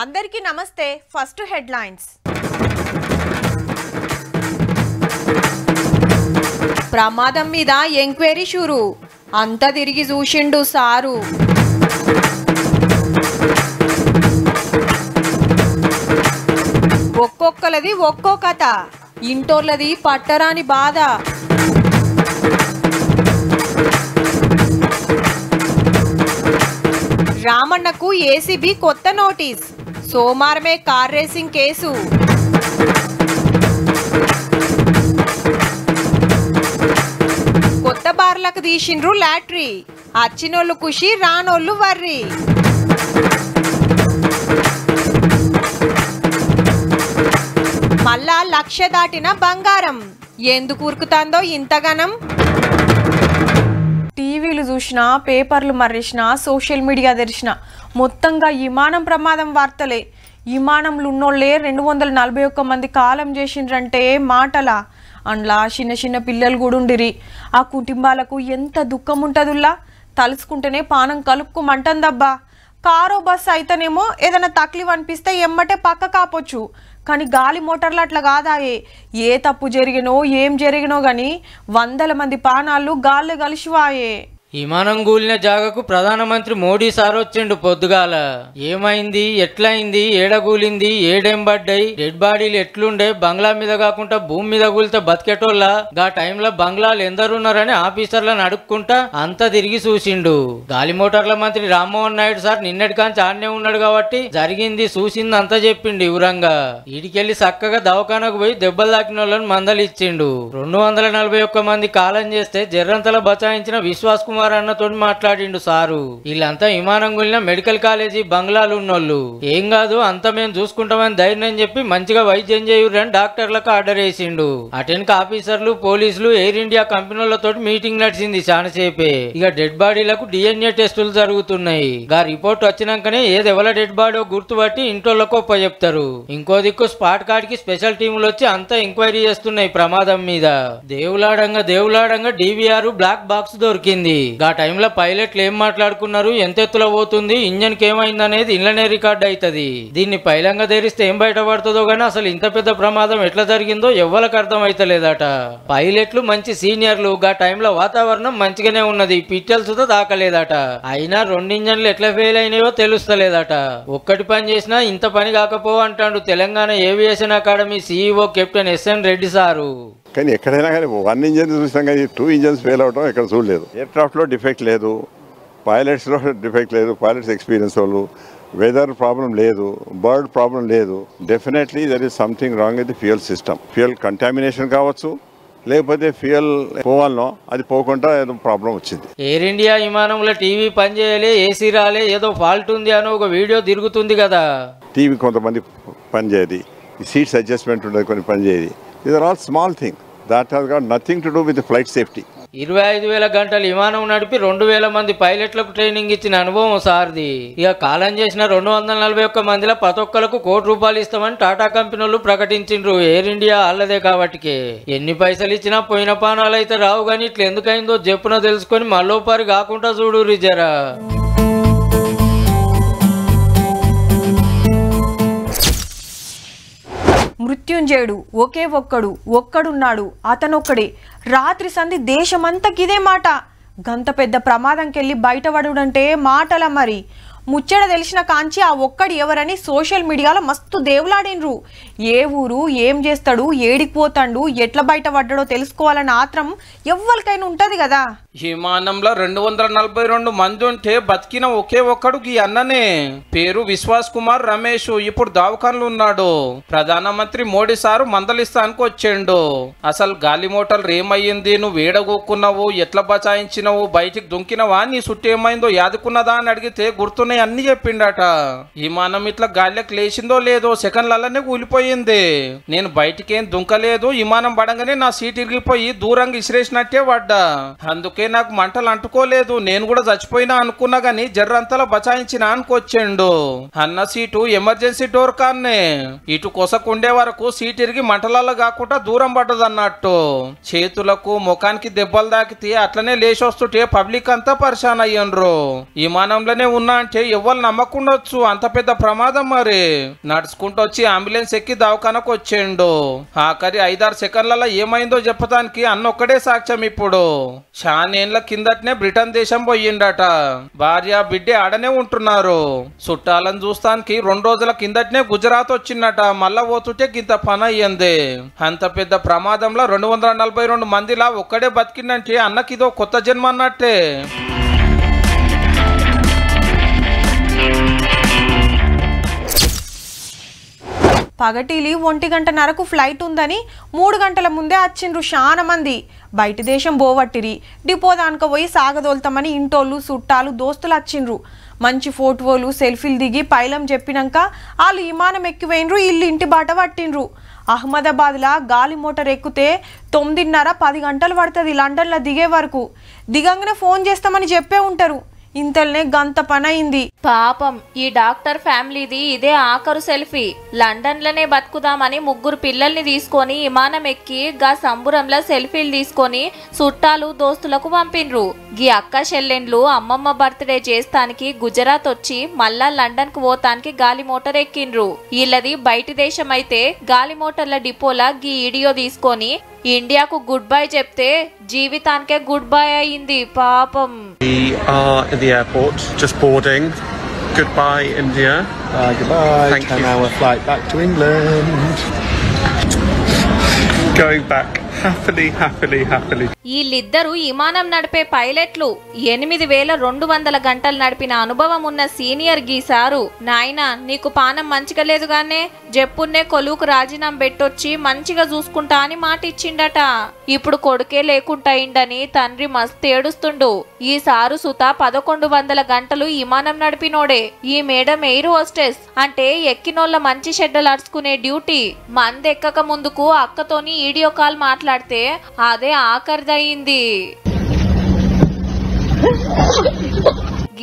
అందరికీ నమస్తే. First headlines. ప్రమాదం మీద ఎంక్వైరీ షురు. అంతా తిరిగి చూసిండు సారు. ఒక్కొక్కలది ఒక్కో కథ. ఇంటోళ్ళది పట్టరాని బాధ. రామన్నకు ఏసీబీ కొత్త నోటీస్. సోమవారమే కార్ రేసింగ్ కేసు. కొత్త బార్లకు తీసిండ్రు లాటరీ. అచ్చినోళ్ళు ఖుషి, రానోళ్ళు వర్రి. మళ్ళా 1,00,000 దాటిన బంగారం. ఎందుకు ఉరుకుతాందో ఇంతగానం? టీవీలు చూసినా, పేపర్లు మర్రేసినా, సోషల్ మీడియా తెరిచిన మొత్తంగా విమానం ప్రమాదం వార్తలే. విమానంలో ఉన్నోళ్ళే 241 మంది కాలం చేసిండ్రంటే మాటలా? అందులో చిన్న చిన్న పిల్లలు కూడా ఉండిరి. ఆ కుటుంబాలకు ఎంత దుఃఖం ఉంటుందిలా. తలుసుకుంటేనే పానం కలుపుకోమంటుందబ్బా. కారో బస్సు అయితేనేమో ఏదైనా తక్లీఫ్ అనిపిస్తే ఎమ్మటే పక్క కాపొచ్చు. కానీ గాలి మోటార్లు అట్లా కాదాయే. ఏ తప్పు జరిగినో ఏం జరిగినో గాని 100 మంది ప్రాణాలు గాల్లో కలిసివాయే. విమానం కూలిన జాగకు ప్రధానమంత్రి మోడీ సార్ వచ్చిండు పొద్దుగాల. ఏమైంది, ఎట్లయింది, ఏడగూలింది, ఏడేం పడ్డాయి, డెడ్ బాడీలు ఎట్లుండే, బంగ్లా మీద కాకుండా భూమి మీద కూలితే బతికేటోళ్ళ, గా టైంలో బంగ్లాలు ఎందరున్నారని ఆఫీసర్లను అడుక్కుంటా అంతా తిరిగి చూసిండు. గాలి మోటార్ల మంత్రి రామ్మోహన్ నాయుడు సార్ నిన్నటి కాంచి ఆడనే ఉన్నాడు కాబట్టి జరిగింది చూసింది అంతా చెప్పిండు వివరంగా. ఈడికెళ్లి చక్కగా దవాఖానకు పోయి దెబ్బలు తాకిన వాళ్ళని మందలిచ్చిండు. 241 మంది కాలం చేస్తే జర్రంతల బచాయించిన విశ్వాస్ కుమార్ అన్నతో మాట్లాడిండు సారు. వీళ్ళంతా విమానం గులిన మెడికల్ కాలేజీ బంగ్లాలు ఉన్నోళ్ళు. ఏం కాదు, అంతా మేము చూసుకుంటామని ధైర్యం చెప్పి మంచిగా వైద్యం చేయురని డాక్టర్లకు ఆర్డర్ వేసిండు. అటెన్క్ ఆఫీసర్లు, పోలీసులు, ఎయిర్ ఇండియా కంపెనీలతో మీటింగ్ నడిచింది చాలాసేపే. ఇక డెడ్ బాడీలకు DNA టెస్టులు జరుగుతున్నాయి. గా రిపోర్ట్ వచ్చినాకనే ఏది ఎవల డెడ్ బాడీ గుర్తుపట్టి ఇంటోళ్ళకు చెప్తారు. ఇంకో దిక్కు స్పాట్ కాడికి స్పెషల్ టీములు వచ్చి అంతా ఎంక్వైరీ చేస్తున్నాయి ప్రమాదం మీద. దేవులాడంగా DVR బ్లాక్ బాక్స్ దొరికింది. ఆ టైంలో పైలట్లు ఏం మాట్లాడుకున్నారు, ఎంత ఎత్తులో పోతుంది, ఇంజన్ కి ఏమైంది అనేది ఇళ్లనే రికార్డ్ అవుతుంది. దీన్ని పైలంగా తెరిస్తే ఏం బయటపడుతుందో గానీ అసలు ఇంత పెద్ద ప్రమాదం ఎట్లా జరిగిందో ఎవ్వరికి అర్థం అయితలేదట. పైలట్లు మంచి సీనియర్లు. ఆ టైంలో వాతావరణం మంచిగానే ఉన్నది, పిట్టెలు సుధా దాకలేదట. అయినా 2 ఇంజన్లు ఎట్లా ఫెయిల్ అయినాయో తెలుస్తలేదట. ఒక్కటి పని చేసినా ఇంత పని కాకపో అంటాడు Telangana aviation academy CEO captain SN Reddy sir. కానీ ఎక్కడైనా కానీ 1 ఇంజన్ చూసాం కానీ 2 ఇంజన్స్ ఫెయిల్ అవడం ఎక్కడ చూడలేదు. ఎయిర్క్రాఫ్ట్లో డిఫెక్ట్ లేదు, పైలట్స్లో డిఫెక్ట్ లేదు, పైలట్స్ ఎక్స్పీరియన్స్ వాళ్ళు, వెదర్ ప్రాబ్లం లేదు, బర్డ్ ప్రాబ్లం లేదు. Definitely there is something wrong with the fuel system. Fuel contamination కావచ్చు, లేకపోతే ఫ్యూయల్ పోవాలనో అది పోకుండా ఏదో ప్రాబ్లం వచ్చింది. ఎయిర్ ఇండియా విమానంలో టీవీ పనిచేయలే, ఏసీ రాలే, ఏదో ఫాల్ట్ ఉంది అని ఒక వీడియో తిరుగుతుంది కదా. టీవీ కొంతమంది పనిచేయదు, ఈ సీట్స్ అడ్జస్ట్మెంట్ ఉండదు, కొన్ని పనిచేయదు. These are all small thing that has got nothing to do with the flight safety. 25,000 గంటలు విమానం నడిపి 2,000 మంది పైలట్లకు ట్రైనింగ్ ఇచ్చిన అనుభవం సార్ది. ఇక కాలం చేసిన 241 మందిలో 10 ఒక్కలకు ₹1 కోటి ఇస్తామని టాటా కంపెనీలు ప్రకటించిండ్రు. Air India అల్లదే కాబట్టికే. ఎన్ని పైసలు ఇచ్చినా పోయిన పానాలు అయితే రావు గాని ఇట్లా ఎందుకైందో చెప్పున తెలుసుకొని మళ్ళోపారి కాకుండా చూడు రిజరా. మృత్యుంజయుడు ఒకే ఒక్కడున్నాడు, అతనొక్కడే. రాత్రి సంధి దేశమంతా గిదే మాట. గంత పెద్ద ప్రమాదంకెళ్ళి బయటపడుడంటే మాటల మరి. ముచ్చట తెలిసిన కాంచి ఆ ఒక్కడు ఎవరని సోషల్ మీడియాలో మస్తు దేవులాడినరు. ఏ ఊరు, ఏం చేస్తాడు, ఏడికి పోతాడు, ఎట్లా బయటపడ్డాడో తెలుసుకోవాలని ఆత్రం ఎవ్వరికైనా ఉంటది కదా. విమానంలో 242 మంది ఉంటే బతికిన ఒకే ఒక్కడు ఈ అన్ననే. పేరు విశ్వాస్ కుమార్ రమేష్. ఇప్పుడు దవాఖానలో ఉన్నాడు. ప్రధానమంత్రి మోడీ సారు మందలిస్తానికి వచ్చిండు. అసలు గాలి మోటార్లు ఏమయ్యింది, నువ్వు వేడగొక్కున్నావు, ఎట్లా బచాయించినవు, బయటికి దుంకినవా, నీ చుట్టూ ఏమైందో యాదుకున్నదా అని అడిగితే గుర్తున్న అన్ని చెప్పిండట. విమానం ఇట్లా గాలికి లేచిందో లేదో సెకండ్లలోనే కూలిపోయింది. నేను బయటికేం దుంకలేదు, విమానం పడంగానే నా సీట్ ఇరిగిపోయి దూరంగా ఇసిరేసినట్టే పడ్డా. అందుకే నాకు మంటలు అంటుకోలేదు, నేను కూడా చచ్చిపోయినా అనుకున్నా గానీ జర్రంతలో బచాయించిన అనుకొచ్చిండు. అన్న సీటు ఎమర్జెన్సీ డోర్ కాన్నే. ఇటు కొసకుండే వరకు సీట్ ఇరిగి మంటలలో కాకుండా దూరం పడ్డదన్నట్టు. చేతులకు ముఖానికి దెబ్బలు తాకితే అట్లనే లేచొస్తుంటే పబ్లిక్ అంతా పరిశాన్ అయ్యిండ్రు. విమానంలోనే ఉన్నా అంటే ఎవ్వరు నమ్మకుండొచ్చు, అంత పెద్ద ప్రమాదం. మరి నడుచుకుంటూ వచ్చి అంబులెన్స్ ఎక్కి దవాఖానకు వచ్చిండు. ఆఖరి 5-6 సెకండ్లలో ఏమైందో చెప్పడానికి అన్న ఒక్కడే సాక్ష్యం. ఇప్పుడు చానేళ్ల కిందటనే బ్రిటన్ దేశం పోయిండట. భార్య బిడ్డే ఆడనే ఉంటున్నారు. చుట్టాలను చూస్తానికి 2 రోజుల కిందటనే గుజరాత్ వచ్చిందట. మళ్ళా పోతుంటే గింత పని అయ్యింది. అంత పెద్ద ప్రమాదంలో 242 మందిలా ఒక్కడే బతికిందంటే అన్నకిదో కొత్త జన్మ అన్నట్టే. పగటిలి 1:30కు ఫ్లైట్ ఉందని 3 గంటల ముందే వచ్చిండ్రు చాలా మంది. బయట దేశం పోవట్టిరి. డిపో దానికి పోయి సాగదోల్తామని ఇంటోళ్ళు చుట్టాలు దోస్తులు వచ్చిండ్రు. మంచి ఫోటోలు సెల్ఫీలు దిగి పైలం చెప్పినాక వాళ్ళు విమానం ఎక్కిపోయినరు. ఇల్లు ఇంటి బాట పట్టిండ్రు. అహ్మదాబాద్లా గాలి మోటార్ ఎక్కితే 9:30-10 గంటలు పడుతుంది లండన్లో దిగే వరకు. దిగంగానే ఫోన్ చేస్తామని చెప్పే ఉంటారు. ఇంతల్నే గంత పని అయింది. పాపం ఈ డాక్టర్ ఫ్యామిలీది ఇదే ఆఖరు సెల్ఫీ. లండన్లోనే బతుకుదామని 3 పిల్లల్ని తీసుకొని విమానం ఎక్కి గా సంబురంలో సెల్ఫీలు తీసుకొని చుట్టాలు దోస్తులకు పంపిండ్రు. గీ అక్క చెల్లెండ్లు అమ్మమ్మ బర్త్డే చేస్తానికి గుజరాత్ వచ్చి మళ్ళా లండన్ కు పోతానికి గాలి మోటార్ ఎక్కిండ్రు. వీళ్ళది బయటి దేశం అయితే గాలి మోటార్ల డిపోలా గీ వీడియో తీసుకొని ఇండియాకు గుడ్ బై చెప్తే జీవితానికే గుడ్ బై అయింది పాపం. We are in the airport, just boarding. Goodbye, India. Goodbye. Thank you. 10-hour flight back to England. Going back happily. వీళ్ళిద్దరూ విమానం నడిపే పైలట్లు. 8200 గంటలు నడిపిన అనుభవం ఉన్న సీనియర్ గీసారు. నాయనా నీకు పానం మంచిగా లేదు గానే జప్పున్నే కొలువుకు రాజీనామా పెట్టొచ్చి మంచిగా చూసుకుంటా అని మాట ఇచ్చిండట. ఇప్పుడు కొడుకే లేకుండా అయిందని తండ్రి మస్తు ఏడుస్తుండు. ఈ సారు సుత 1100 గంటలు విమానం నడిపినోడే. ఈ మేడం ఎయిర్ హోస్టెస్ అంటే ఎక్కినోళ్ళ మంచి షెడ్డలు అరుచుకునే డ్యూటీ. మంది ఎక్కక ముందుకు అక్కతోని వీడియో కాల్ మాట్లాడితే అదే ఆఖరిదయింది.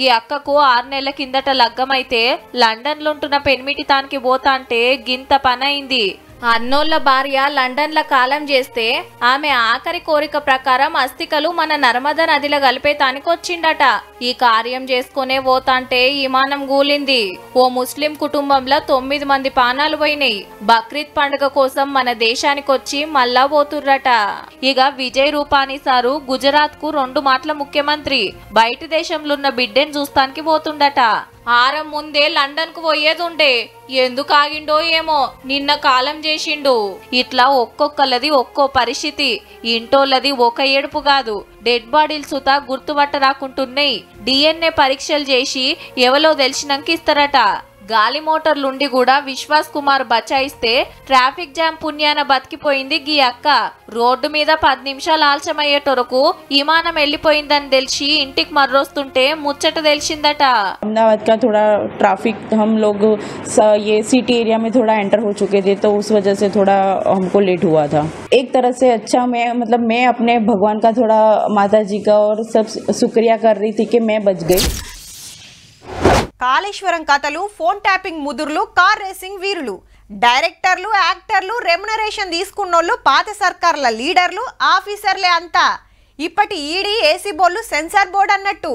ఈ అక్కకు 6 నెలల కిందట లగ్గమైతే లండన్ లో ఉంటున్న పెనిమిటి తానికి పోతా అంటే గింత పని అయింది. అన్నోళ్ళ భార్య లండన్ లో కాలం చేస్తే ఆమె ఆఖరి కోరిక ప్రకారం అస్థికలు మన నర్మదా నదిలో కలిపే తానికొచ్చిండట. ఈ కార్యం చేసుకునే పోతాంటే విమానం గూలింది. ఓ ముస్లిం కుటుంబంలో 9 మంది పానాలు పోయినాయి. బక్రీద్ పండుగ కోసం మన దేశానికి వచ్చి మళ్ళా పోతుర్రట. ఇక విజయ్ రూపానీ సారు గుజరాత్ కు 2 మాటల ముఖ్యమంత్రి. బయట దేశంలో ఉన్న బిడ్డని చూస్తానికి పోతుండట. ఆరం ముందే లండన్ కు పోయేది ఉండే. ఎందుకు ఆగిండో ఏమో నిన్న కాలం చేసిండు. ఇట్లా ఒక్కొక్కలది ఒక్కో పరిస్థితి. ఇంటోళ్ళది ఒక ఏడుపు కాదు. డెడ్ బాడీలు సుతా గుర్తుపట్ట రాకుంటున్నాయి. DNA పరీక్షలు చేసి ఎవలో తెలిసినాక ఇస్తారట. గాలి మోటార్లుండి కూడా విశ్వాస్ కుమార్ బచాయిస్తే ట్రాఫిక్ జామ్ పుణ్యాన బతికిపోయింది గీ అక్క. రోడ్డు మీద 10 నిమిషాలు ఆలస్యమయ్యేటొరకు విమానం వెళ్ళిపోయిందని తెలిసి ఇంటికి మర్రొస్తుంటే ముచ్చట తెలిసిందట. अहमदाबाद का थोड़ा ट्रैफिक हम लोग ये सिटी एरिया में थोड़ा एंटर हो चुके थे तो उस वजह से थोड़ा हमको लेट हुआ था. एक तरह से अच्छा मैं अपने भगवान का थोड़ा माता जी का और सब शुक्रिया कर रही थी कि मैं बच गई. కాళేశ్వరం కథలు, ఫోన్ ట్యాపింగ్ ముదుర్లు, కార్ రేసింగ్ వీరులు, డైరెక్టర్లు, యాక్టర్లు, రెమ్యునరేషన్ తీసుకున్నోళ్ళు పాత సర్కార్ల లీడర్లు, ఆఫీసర్లే అంతా. ఇప్పటి ED, AC board, censor board అన్నట్టు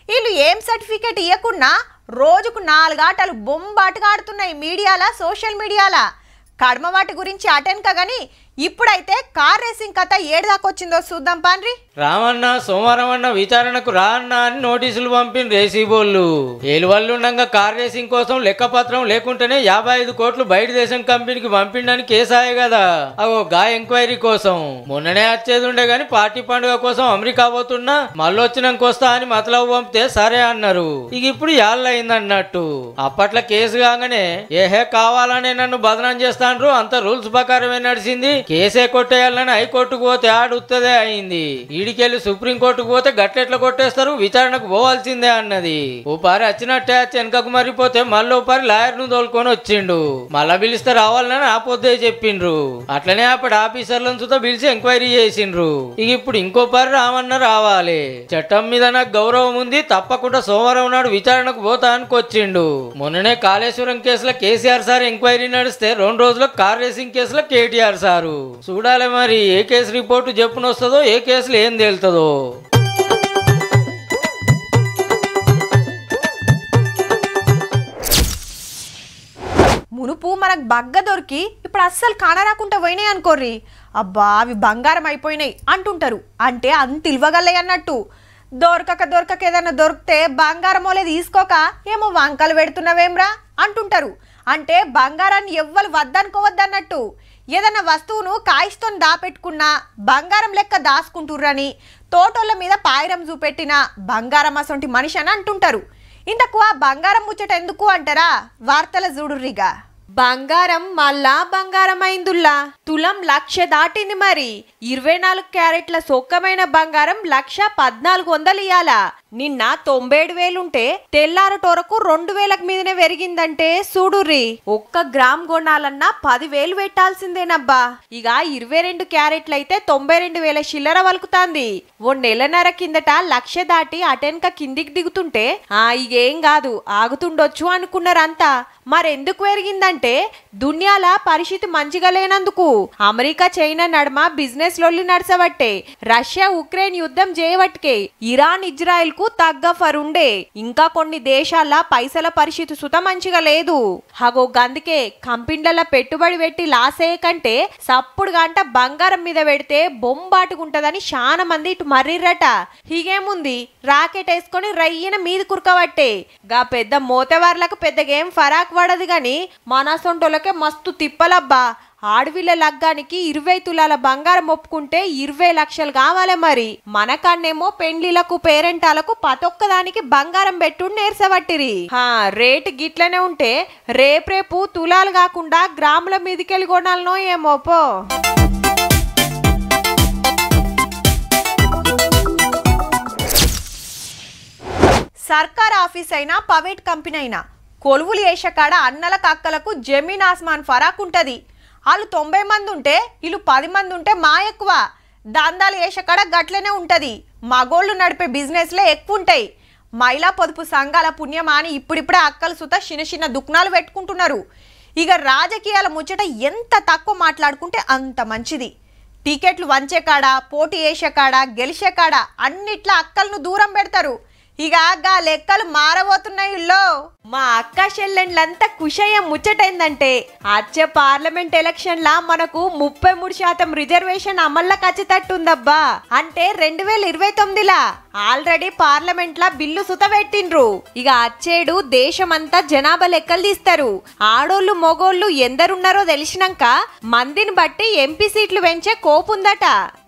వీళ్ళు ఏం సర్టిఫికేట్ ఇవ్వకుండా రోజుకు 4 ఆటలు బొంబాటుగా ఆడుతున్నాయి మీడియాలా, సోషల్ మీడియాలా. కడమ వాటి గురించి అటెన్క గాని ఇప్పుడైతే కార్ రేసింగ్ కథ ఏడుదాకొచ్చిందో చూద్దాం పాండ్రి. రామన్న సోమవారం అన్న విచారణకు రా అన్న అని నోటీసులు పంపిన రేసీబోళ్ళు. ఏలువల్లుండగా కార్ రేసింగ్ కోసం లెక్కపత్రం లేకుంటేనే 55 కోట్లు బయట దేశం కంపెనీకి పంపిండని కేసాయే కదా. అగో గా ఎంక్వైరీ కోసం మొన్ననే వచ్చేది ఉండే గాని పార్టీ పండుగ కోసం అమెరికా పోతున్నా మళ్ళొచ్చినాక వస్తా అని మతలవు పంపితే సరే అన్నారు. ఇక ఇప్పుడు యాళ్ళ అయిందన్నట్టు. అప్పట్లో కేసు కాగానే ఏహే కావాలనే నన్ను బదనాం చేస్తాండ్రు, అంత రూల్స్ ప్రకారమే నడిచింది, కేసే కొట్టేయాలని హైకోర్టుకు పోతే ఆడుతుందే అయింది. ఈడికెళ్ళి సుప్రీంకోర్టుకు పోతే గట్లెట్లా కొట్టేస్తారు, విచారణకు పోవాల్సిందే అన్నది. ఓ పారి వచ్చినట్టే వచ్చి వెనకకు మరిపోతే మళ్ళీ ఓ పారి లాయర్ ను తోలుకొని వచ్చిండు. మళ్ళా పిలిస్తే రావాలని ఆ పొద్దే చెప్పిండ్రు. అట్లనే అప్పుడు ఆఫీసర్లను సుతా పిలిచి ఎంక్వైరీ చేసిండ్రు. ఇక ఇప్పుడు ఇంకో పారి రామన్న రావాలి, చట్టం మీద నాకు గౌరవం ఉంది, తప్పకుండా సోమవారం నాడు విచారణకు పోతా అనుకొచ్చిండు. మొన్ననే కాళేశ్వరం కేసులో కేసీఆర్ సార్ ఎంక్వైరీ నడిస్తే 2 రోజుల్లో కార్ రేసింగ్ కేసులో కేటీఆర్ సారు. చూడాలి మరి ఏ కేసు రిపోర్టు చెప్పునొస్తుందో, ఏ కేసులు ఏం తేలుతుందో. మునుపు మనకు బగ్గ దొరికి ఇప్పుడు అస్సలు కానరాకుండా పోయినాయి అనుకోర్రి. అబ్బా అవి బంగారం అయిపోయినాయి అంటుంటారు. అంటే అంత ఇల్వగల్లే అన్నట్టు. దొరకక ఏదన్నా దొరికితే బంగారమోలే తీసుకోక ఏమో వంకలు పెడుతున్నావేమ్రా అంటుంటారు. అంటే బంగారాన్ని ఎవ్వరు వద్దనుకోవద్దన్నట్టు. ఏదన్నా వస్తువును కాయిస్తో దాపెట్టుకున్నా బంగారం లెక్క దాచుకుంటుర్రని తోటోళ్ళ మీద పాయిరం చూపెట్టిన బంగారం అసొంటి మనిషి అని అంటుంటారు. ఇంతకు ఆ బంగారం ముచ్చట ఎందుకు అంటారా? వార్తల చూడుర్రిగా. బంగారం మళ్ళా బంగారం అయిందుల్లా. తులం 1,00,000 దాటింది. మరి 24 క్యారెట్ల సొక్కమైన బంగారం 1,1400 ఇయ్యాలా. నిన్న 97,000 ఉంటే తెల్లారటోరకు 2,000 మీదనే పెరిగిందంటే చూడుర్రి. 1 గ్రామ్ కొనాలన్నా 10,000 పెట్టాల్సిందేనబ్బా. ఇక 22 క్యారెట్లు అయితే 92,000 చిల్లర వలుకుతాంది. ఓ నెలన్నర కిందట 1,00,000 దాటి అటెన్క కిందికి దిగుతుంటే ఇగేం కాదు ఆగుతుండొచ్చు అనుకున్నారంతా. మరెందుకు పెరిగిందంటే దునియాల పరిస్థితి మంచిగా లేనందుకు. అమెరికా చైనా నడుమ బిజినెస్ లొల్లి నడసబట్టే, రష్యా ఉక్రెయిన్ యుద్ధం చేయబట్టే, ఇరాన్ ఇజ్రాయెల్ కు తగ్గ ఫరుండే, ఇంకా కొన్ని దేశాల పైసల పరిస్థితి సుత మంచిగా లేదు. హగో గందుకే కంపెనీల పెట్టుబడి పెట్టి లాసే కంటే సప్పుడు గంట బంగారం మీద పెడితే బొంబాటుకుంటదని చాలా మంది ఇటు మర్రిర్రట. హీగేముంది రాకెట్ వేసుకొని రయ్యన మీద కురకబట్టే. గా పెద్ద మోతెవార్లకు పెద్దగేం ఫరాక్ పడదు గాని మనసొంటోళ్ళకే మస్తు తిప్పలబ్బా. ఆడవిళ్ళ లగ్గానికి 20 తులాల బంగారం ఒప్పుకుంటే 20 లక్షలు కావాలి. మరి మనకన్నేమో పెండ్లిలకు పేరెంటాలకు పతొక్కదానికి బంగారం పెట్టు నేర్సబట్టిరి. రేటు గిట్లనే ఉంటే రేపు తులాలు కాకుండా గ్రాముల మీదికెళ్ళి కొనాలనో ఏమో పో. సర్కార్ ఆఫీస్ అయినా ప్రైవేట్ కంపెనీ అయినా కొలువులు వేసకాడ అన్నలకు అక్కలకు జమీన్ ఆస్మాన్ ఫరాక్ ఉంటుంది. వాళ్ళు 90 మంది ఉంటే వీళ్ళు 10 మంది ఉంటే మా ఎక్కువ. దందాలు వేసకాడ గట్లనే ఉంటుంది. మగోళ్ళు నడిపే బిజినెస్లే ఎక్కువ ఉంటాయి. మహిళా పొదుపు సంఘాల పుణ్యమా అని ఇప్పుడిప్పుడే అక్కలు సుత చిన్న దుఃఖాలు పెట్టుకుంటున్నారు. ఇక రాజకీయాల ముచ్చట ఎంత తక్కువ మాట్లాడుకుంటే అంత మంచిది. టికెట్లు వంచే కాడ, పోటీ వేసే కాడ, గెలిచే కాడ అన్నిట్లా అక్కలను దూరం పెడతారు. ఇక గా లెక్కలు మారబోతున్నాయిల్లో. మా అక్క చెల్లెండ్లంతా ఖుషయ్య ముచ్చటైందంటే వచ్చే పార్లమెంట్ ఎలక్షన్లా మనకు 33% రిజర్వేషన్ అమల్లోకి వచ్చేటట్టుందబ్బా. అంటే 2029లా ఆల్రెడీ పార్లమెంట్ లా బిల్లు సుత పెట్టిండ్రు. ఇక అచ్చేడు దేశమంతా జనాభా లెక్కలు తీస్తారు. ఆడోళ్ళు మొగోళ్ళు ఎందరున్నారో తెలిసినాక మందిని బట్టి ఎంపీ సీట్లు పెంచే కోపుందట.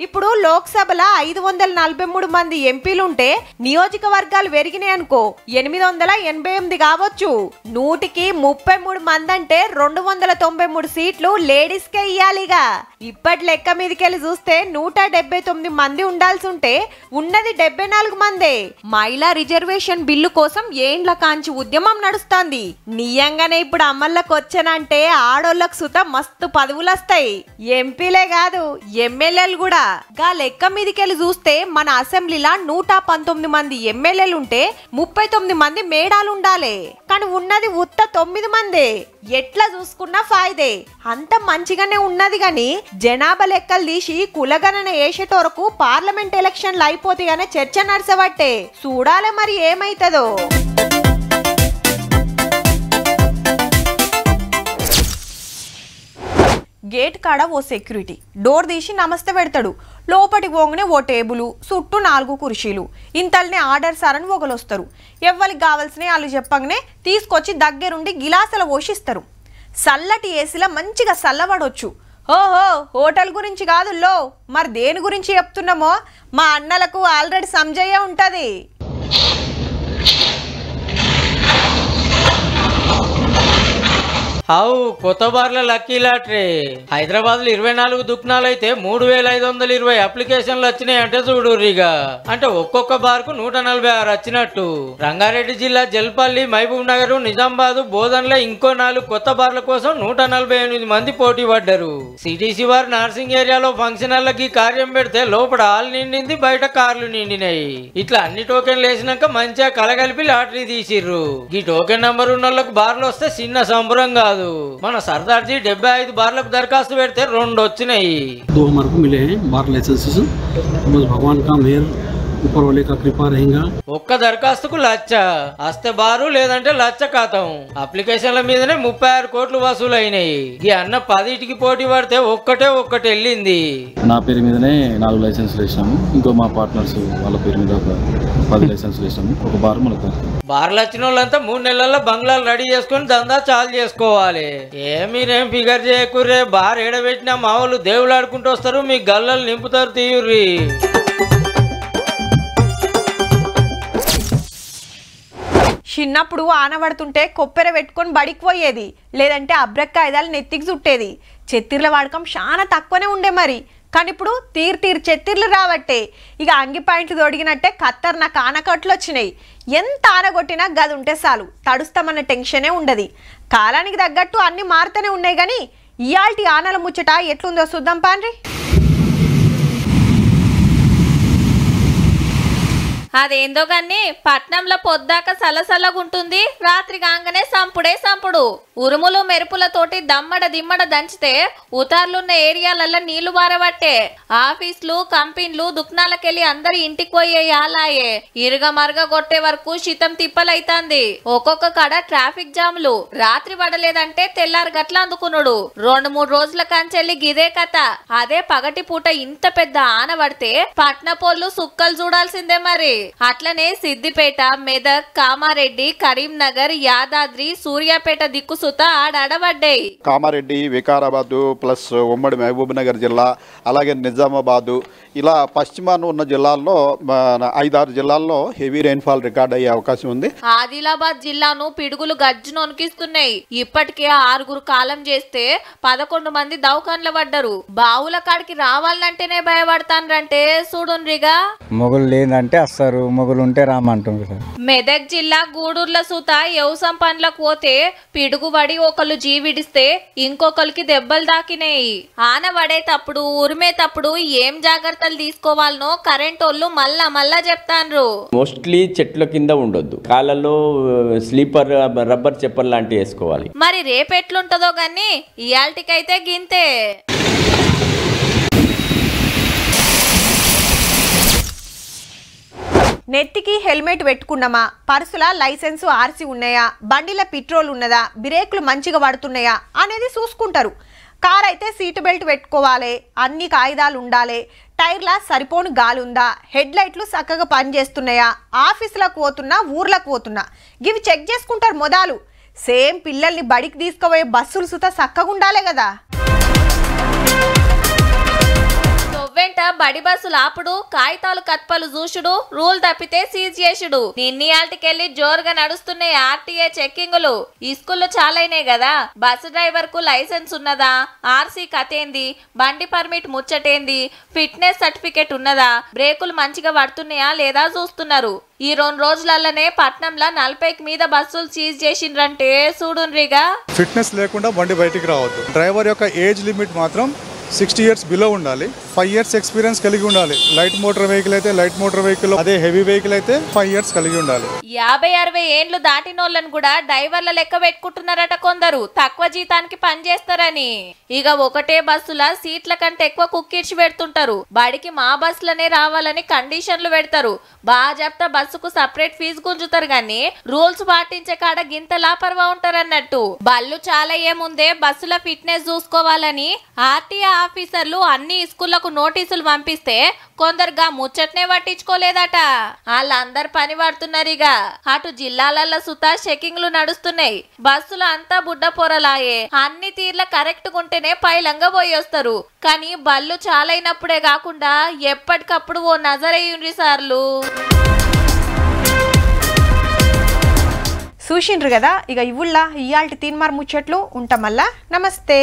ఇప్పుడు లోక్సభలో 543 మంది ఎంపీలుంటే నియోజకవర్గాలు పెరిగినాయనుకో 888 కావచ్చు. 100కి 33 మంది అంటే 293 సీట్లు లేడీస్ కే ఇయ్యాలిగా. ఇప్పటి లెక్క మీదకెళ్ళి చూస్తే 179 మంది ఉండాల్సి ఉంటే ఉన్నది 74 మందే. మహిళా రిజర్వేషన్ బిల్లు కోసం ఏండ్ల కాంచి ఉద్యమం నడుస్తుంది. నియంగానే ఇప్పుడు అమల్లోకి వచ్చానంటే ఆడోళ్ళకు సుత మస్తు పదవులు వస్తాయి. ఎంపీలే కాదు ఎమ్మెల్యేలు కూడా. గా లెక్క మీదకెళ్ళి చూస్తే మన అసెంబ్లీలా 119 మంది ఎమ్మెల్యేలు ఉంటే 39 మంది మేడాలు ఉండాలి. కానీ ఉన్నది ఉత్త 9 మందే. ఎట్లా చూసుకున్నా ఫాయిదే. అంత మంచిగానే ఉన్నది గాని జనాభా లెక్కలు తీసి కులగణన వేసేటోరకు పార్లమెంట్ ఎలక్షన్లు అయిపోతేగానే చర్చ నడసబట్టే. చూడాలి మరి ఏమైతుందో. గేట్ కాడ ఓ సెక్యూరిటీ డోర్ తీసి నమస్తే పెడతాడు. లోపటికి పోగానే ఓ టేబుల్ చుట్టూ 4 కుర్చీలు. ఇంతల్నే ఆర్డర్ సార్ అని ఒకలొస్తారు. ఎవ్వరికి కావాల్సినవి వాళ్ళు చెప్పగానే తీసుకొచ్చి దగ్గరుండి గిలాసుల పోషిస్తారు. చల్లటి ఏసీలో మంచిగా చల్లబడొచ్చు. ఓహో హోటల్ గురించి కాదుల్లో, మరి దేని గురించి చెప్తున్నామో మా అన్నలకు ఆల్రెడీ సంజయ్య ఉంటుంది. అవు కొత్త బార్ల లక్కీ లాటరీ. హైదరాబాద్ లో 24 దుకాణాలు అయితే 3,520 అప్లికేషన్లు వచ్చినాయి అంటే చూడుర్రిగా. అంటే ఒక్కొక్క బార్ కు 146 వచ్చినట్టు. రంగారెడ్డి జిల్లా జల్పల్లి, మహబూబ్ నగర్, నిజామాబాద్, బోధన్లో ఇంకో 4 కొత్త బార్ల కోసం 148 మంది పోటీ పడ్డారు. సిటీసీ వారు నార్సింగ్ ఏరియాలో ఫంక్షన్ హాల్లకి కార్యం పెడితే లోపల హాల్ నిండింది, బయట కార్లు నిండినాయి. ఇట్లా అన్ని టోకెన్లు వేసినాక మంచిగా కలగలిపి లాటరీ తీసిర్రు. ఈ టోకెన్ నంబర్ ఉన్న వాళ్ళకు బార్లు వస్తే చిన్న సంబరం కాదు. మన सरदार जी 75 बार दरखास्त पेड़ते 2 వచ్చినాయి. 2 हमारे को मिले हैं बार लाइसेंसेस. बस भगवान का मेहर ऊपर वाले का कृपा रहेगा। ఒక్క దరఖాస్తుకు లచ్చ అస్తే బారు లేదంటే లచ్చ ఖాతం అప్లికేషన్ల మీదనే 36 కోట్లు వసూలు అయినాయి. ఈ అన్న 10టికి పోటీ పడితే ఒక్కటి వెళ్ళింది. నా పేరు మీదనే 4 లైసెన్సులు వేసినాము. ఇంకో మా పార్ట్నర్స్ వాళ్ళ పేరు మీద ఒక 10 లైసెన్సులు వేసినాము. ఒక బార్ మనకు బార్లు వచ్చిన వాళ్ళంతా 3 నెలల్లో బంగ్లాలు రెడీ చేసుకుని దందా చాలు చేసుకోవాలి. మీరేం ఫిగర్ చేయకుర్రే, బార్ ఏడబెట్టినా మా వాళ్ళు దేవుళ్ళు ఆడుకుంటూ వస్తారు, మీ గల్లలు నింపుతారు తీయుర్రి. చిన్నప్పుడు ఆనబడుతుంటే కొప్పెర పెట్టుకొని బడికి పోయేది, లేదంటే అబ్రక్కాయిదాలు నెత్తికి చుట్టేది. చెత్తిర్ల వాడకం చాలా తక్కువనే ఉండే మరి. కానీ ఇప్పుడు తీరు చెత్తిర్లు రాబట్టే ఇక అంగి పాయింట్లు తొడిగినట్టే కత్తర్ నాకు ఆనకట్లు వచ్చినాయి. ఎంత ఆనగొట్టినా గది ఉంటే చాలు, తడుస్తామన్న టెన్షనే ఉండదు. కాలానికి తగ్గట్టు అన్ని మారుతూనే ఉన్నాయి. కానీ ఇయాల్టి ఆనల ముచ్చట ఎట్లుందో చూద్దాం పాండ్రి. అదేందో గాని పట్నంలో పొద్దాక సలసలగుంటుంది, రాత్రి కాగానే సంపుడు. ఉరుములు మెరుపులతోటి దమ్మడ దిమ్మడ దంచితే ఉతార్లున్న ఏరియాలలో నీళ్లు బారబట్టే. ఆఫీసులు కంపెనీలు దుకాణాలకెళ్ళి అందరి ఇంటికి పోయే యాలాయే. ఇరుగ మరగ కొట్టే వరకు శీతం తిప్పలైతాంది. ఒక్కొక్క కాడ ట్రాఫిక్ జాములు. రాత్రి పడలేదంటే తెల్లారు గట్ల అందుకునుడు. 2-3 రోజుల కంచెల్లి గిదే కథ. అదే పగటి పూట ఇంత పెద్ద ఆన పడితే పట్నపోళ్ళు సుక్కలు చూడాల్సిందే మరి. అట్లనే సిద్దిపేట, మెదక్, కామారెడ్డి, కరీంనగర్, యాదాద్రి, సూర్యాపేట దిక్కుసుత ఆడబడ్డాయి. కామారెడ్డి, వికారాబాద్ ప్లస్ ఉమ్మడి మహబూబ్ నగర్ జిల్లా, అలాగే నిజామాబాదు, ఇలా పశ్చిమాన ఉన్న జిల్లాల్లో 5-6 జిల్లాల్లో హెవీ రైన్ఫాల్ రికార్డ్ అయ్యే అవకాశం ఉంది. ఆదిలాబాద్ జిల్లాను పిడుగులు గజ్జును వణికిస్తున్నాయి. ఇప్పటికే 6 కాలం చేస్తే 11 మంది దవాఖాన్ల పడ్డారు. బావుల కాడికి రావాలంటేనే భయపడతానంటే చూడుండ్రిగా. మొగులు లేదంటే అస్తారు, మొగులు ఉంటే రామంటారు. మెదక్ జిల్లా గూడూర్ల సూత వ్యవసాయం పనులకు పోతే పిడుగు పడి ఒకళ్ళు జీవిడిస్తే ఇంకొకరికి దెబ్బలు దాకినాయి. ఆన పడేటప్పుడు ఉరిమేటప్పుడు ఏం జాగ్రత్తలు తీసుకోవాలనో కరెంటోళ్ళు మళ్ళా చెప్తాండ్రు. మోస్ట్లీ చెట్ల కింద ఉండొద్దు, కాళ్ళలో స్లీపర్ రబ్బర్ చెప్పర్ లాంటివి వేసుకోవాలి. మరి రేపెట్లుంటదో గాని ఇయాల్టికైతే గింతే. నెత్తికి హెల్మెట్ పెట్టుకున్నామా, పర్సుల లైసెన్సు ఆర్సీ ఉన్నాయా, బండిల పెట్రోల్ ఉన్నదా, బ్రేకులు మంచిగా పడుతున్నాయా అనేది చూసుకుంటారు. కార్ అయితే సీట్ బెల్ట్ పెట్టుకోవాలి, అన్ని కాయిదాలు ఉండాలి, టైర్ల సరిపోను గాలి ఉందా, హెడ్ లైట్లు చక్కగా పనిచేస్తున్నాయా, ఆఫీసులకు పోతున్నా ఊర్లకు పోతున్నా ఇవి చెక్ చేసుకుంటారు మొదలు. సేమ్ పిల్లల్ని బడికి తీసుకుపోయే బస్సులు సుత చక్కగా ఉండాలి కదా. వెంట బడి బస్సులు ఆపుడు, కాగితాలు కత్పలు చూసుడు, రూల్ తప్పితే సీజ్ చేసుడు. నిన్నయాల్టికెళ్లి జోరుగా నడుస్తున్నాయి ఆర్టీఏ చెక్కింగులు. ఈ స్కూల్లో చాలైనాయి కదా. బస్సు డ్రైవర్ కు లైసెన్స్ ఉన్నదా, ఆర్సీ కథేంది, బండి పర్మిట్ ముచ్చటేంది, ఫిట్నెస్ సర్టిఫికేట్ ఉన్నదా, బ్రేకులు మంచిగా పడుతున్నాయా లేదా చూస్తున్నారు. ఈ 2 రోజులల్లనే పట్నంలో 40కి మీద బస్సులు సీజ్ చేసిండ్రంటే చూడుండ్రిగా. ఫిట్నెస్ లేకుండా బండి బయటికి రావద్దు. డ్రైవర్ యొక్క ఏజ్ లిమిట్ మాత్రం 60 years బిలో ఉండాలి. 5 years ఎక్స్పీరియన్స్ కలిగి ఉండాలి. లైట్ మోటార్ వెహికల్ అయితే లైట్ మోటార్ వెహికల్, అదే హెవీ వెహికల్ అయితే 5 years కలిగి ఉండాలి. 50-60 ఏండ్లు దాటినోళ్ళని కూడా డ్రైవర్ల లెక్క పెట్టుకుంటున్నారట కొందరు, తక్కువ జీతానికి పనిచేస్తారని. ఇక ఒకటే బస్సుల సీట్ల కంటే ఎక్కువ కుక్కిడ్చి పెడుతుంటారు. బడికి మా బస్సులనే రావాలని కండిషన్లు పెడతారు. బాగా చెప్తా బస్సుకు సపరేట్ ఫీజు గుంజుతారు గాని రూల్స్ పాటించే కాడ గింత లాపర్వా ఉంటారు అన్నట్టు. బళ్ళు చాలా ఏముందే బస్సుల ఫిట్నెస్ చూసుకోవాలని ఆర్టీఏ ఆఫీసర్లు అన్ని స్కూళ్లకు నోటీసులు పంపిస్తే కొందరుగా ముచ్చట్నే పట్టించుకోలేదట. వాళ్ళందరు పని పడుతున్నారు. ఇక అటు జిల్లాలలో సుత చెకింగ్లు నడుస్తున్నాయి. బస్సులు అంతా బుడ్డ పొరలాయే. అన్ని తీర్ల కరెక్ట్ ఉంటేనే పైలంగా పోయొస్తారు. కానీ బళ్ళు చాలైనప్పుడే కాకుండా ఎప్పటికప్పుడు ఓ నజరయ్యుండ్రి సార్లు. చూసిండ్రు కదా. ఇక ఇవుళ్ళ ఇయాల్టి తీన్మార్ ముచ్చట్లు ఉంటామల్లా. నమస్తే.